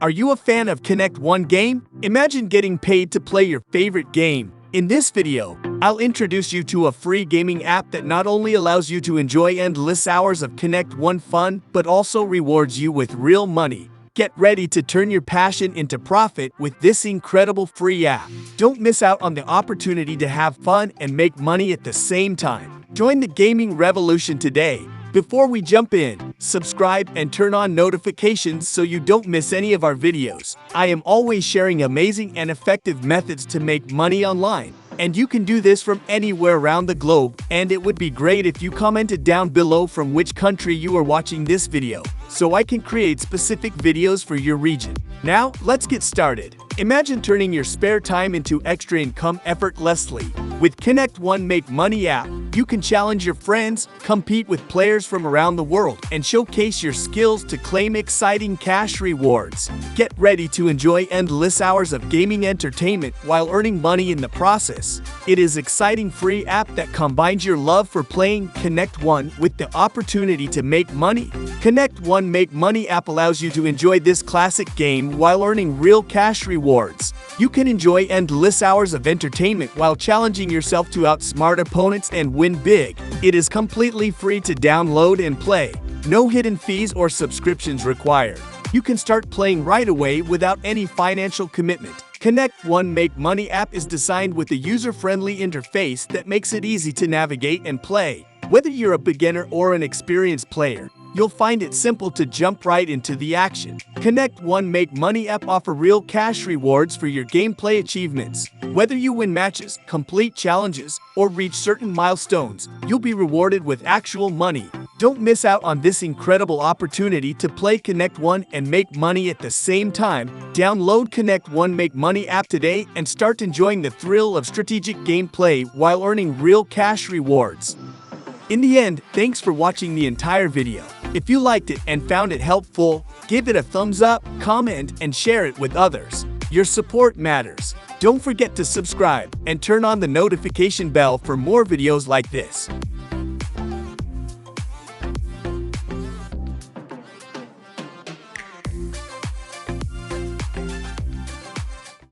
Are you a fan of Connect One game? Imagine getting paid to play your favorite game. In this video, I'll introduce you to a free gaming app that not only allows you to enjoy endless hours of Connect One fun, but also rewards you with real money. Get ready to turn your passion into profit with this incredible free app. Don't miss out on the opportunity to have fun and make money at the same time. Join the gaming revolution today. Before we jump in, subscribe and turn on notifications so you don't miss any of our videos. I am always sharing amazing and effective methods to make money online. And you can do this from anywhere around the globe, and it would be great if you commented down below from which country you are watching this video, so I can create specific videos for your region. Now, let's get started. Imagine turning your spare time into extra income effortlessly. With Connect One Make Money app, you can challenge your friends, compete with players from around the world, and showcase your skills to claim exciting cash rewards. Get ready to enjoy endless hours of gaming entertainment while earning money in the process. It is an exciting free app that combines your love for playing Connect One with the opportunity to make money. Connect One Make Money app allows you to enjoy this classic game while earning real cash rewards. You can enjoy endless hours of entertainment while challenging yourself to outsmart opponents and win big. It is completely free to download and play. No hidden fees or subscriptions required. You can start playing right away without any financial commitment. Connect One Make Money app is designed with a user-friendly interface that makes it easy to navigate and play. Whether you're a beginner or an experienced player, you'll find it simple to jump right into the action. Connect One Make Money app offers real cash rewards for your gameplay achievements. Whether you win matches, complete challenges, or reach certain milestones, you'll be rewarded with actual money. Don't miss out on this incredible opportunity to play Connect One and make money at the same time. Download Connect One Make Money app today and start enjoying the thrill of strategic gameplay while earning real cash rewards. In the end, thanks for watching the entire video. If you liked it and found it helpful, give it a thumbs up, comment, and share it with others. Your support matters. Don't forget to subscribe and turn on the notification bell for more videos like this.